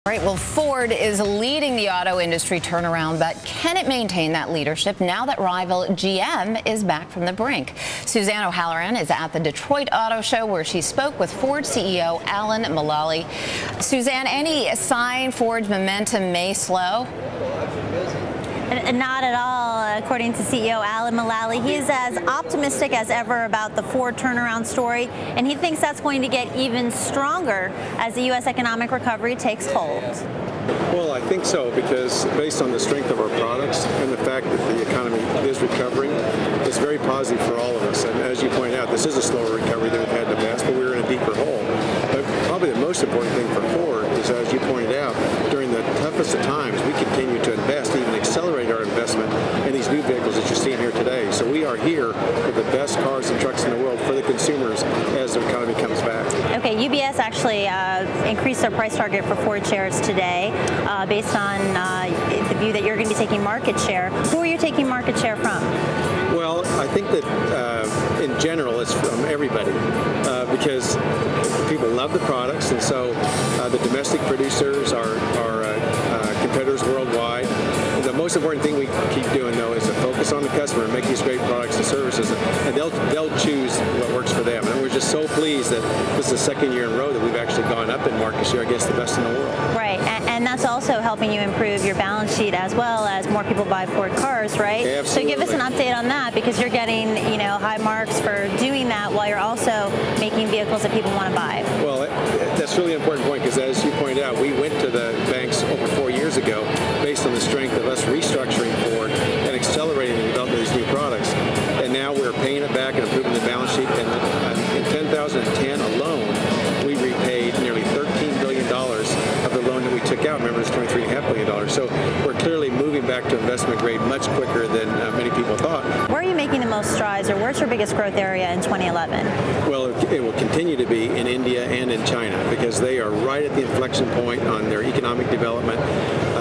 Right, well, Ford is leading the auto industry turnaround, but can it maintain that leadership now that rival GM is back from the brink? Suzanne O'Halloran is at the Detroit Auto Show, where she spoke with Ford CEO Alan Mulally. Suzanne, any sign Ford's momentum may slow? Not at all, according to CEO Alan Mulally. He's as optimistic as ever about the Ford turnaround story, and he thinks that's going to get even stronger as the U.S. economic recovery takes hold. Well, I think so, because based on the strength of our products and the fact that the economy is recovering, it's very positive for all of us. And as you point out, this is a slower recovery than we've had in the past, but we're in a deeper hole. But probably the most important thing for Ford is, as you pointed out, during the toughest of times, we continue to invest, even accelerate our investment in these new vehicles that you're seeing here today. So we are here with the best cars and trucks in the world for the consumers as the economy comes back. Okay, UBS actually increased their price target for Ford shares today based on the view that you're going to be taking market share. Who are you taking market share from? Well, I think that in general it's from everybody because people love the products, and so the domestic producers are competitors worldwide. The most important thing we keep doing, though, is to focus on the customer and make these great products and services, and they'll choose what works for them. And we're just so pleased that this is the second year in a row that we've actually gone up in market share against the best in the world. Right, and that's also helping you improve your balance sheet as well as more people buy Ford cars, right? Absolutely. So give us an update on that, because you're getting, high marks for doing that while you're also making vehicles that people want to buy. Well, that's really an important point, because as you pointed out, we went to the banks over 4 years ago based on the strength of us restructuring Ford and accelerating the development of these new products. And now we're paying it back and improving the balance sheet. And in 2010 alone, we repaid nearly $13 billion of the loan that we took out. Remember, it's $23.5 billion. So we're clearly moving back to investment grade much quicker than many people thought. Where are you making the most strides, or where's your biggest growth area in 2011? Well, it will continue to be in India and in China, because they are right at the inflection point on their economic development.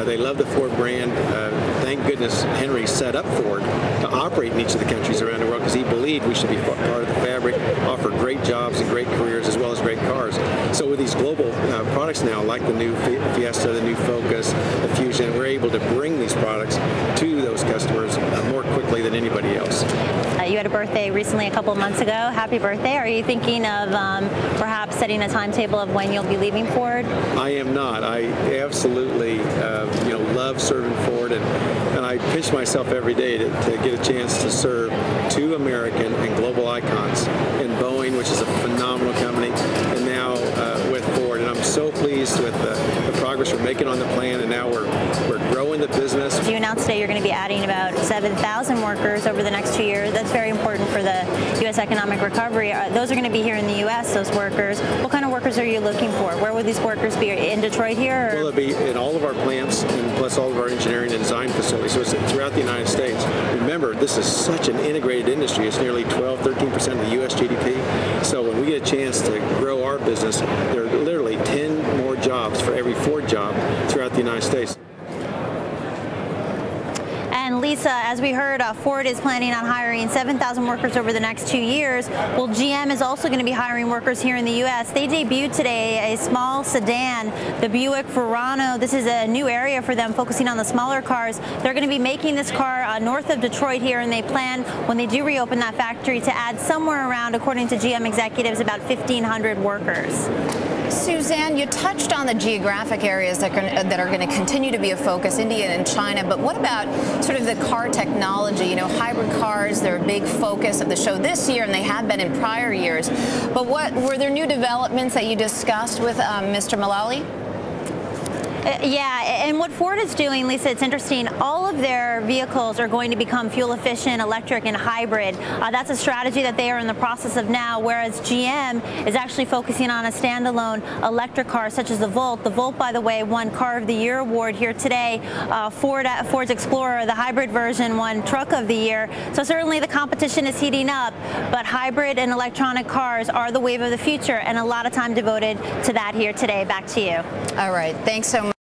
They love the Ford brand. Thank goodness Henry set up Ford to operate in each of the countries around the world, because he believed we should be part of the fabric, offer great jobs and great careers as well as great cars. So with these global products now, like the new Fiesta, the new Focus, the Fusion, we're able to bring these products to those customers more quickly than anybody else. You had a birthday recently, a couple of months ago. Happy birthday. Are you thinking of perhaps setting a timetable of when you'll be leaving Ford? I am not. I absolutely love serving Ford, and I pinch myself every day to get a chance to serve two American and global icons in Boeing, which is a phenomenal company, and now with Ford. And I'm so pleased with the progress we're making on the plan, and now we're growing the business. You announced today you're going to be adding about 7,000 workers over the next 2 years. That's very important for the U.S. economic recovery. Those are going to be here in the U.S., those workers. What kind of workers are you looking for? Where will these workers be? In Detroit here? Or? Well, they'll be in all of our plants, and plus all of our engineering and design facilities. So it's throughout the United States. Remember, this is such an integrated industry. It's nearly 12-13% of the U.S. GDP. So when we get a chance to grow our business, there are literally 10 more jobs for every Ford job throughout the United States. And Lisa, as we heard, Ford is planning on hiring 7,000 workers over the next 2 years. Well, GM is also going to be hiring workers here in the U.S. They debuted today a small sedan, the Buick Verano. This is a new area for them, focusing on the smaller cars. They're going to be making this car north of Detroit here, and they plan, when they do reopen that factory, to add somewhere around, according to GM executives, about 1,500 workers. Suzanne, you touched on the geographic areas that are going to continue to be a focus, India and China, but what about sort of the car technology? Hybrid cars, they're a big focus of the show this year, and they have been in prior years. But were there new developments that you discussed with Mr. Mulally? Yeah, and what Ford is doing, Lisa, it's interesting. All of their vehicles are going to become fuel efficient, electric, and hybrid. That's a strategy that they are in the process of now, whereas GM is actually focusing on a standalone electric car such as the Volt. The Volt, by the way, won Car of the Year award here today. Ford's Explorer, the hybrid version, won Truck of the Year. So certainly the competition is heating up, but hybrid and electronic cars are the wave of the future, and a lot of time devoted to that here today. Back to you. All right. Thanks so much.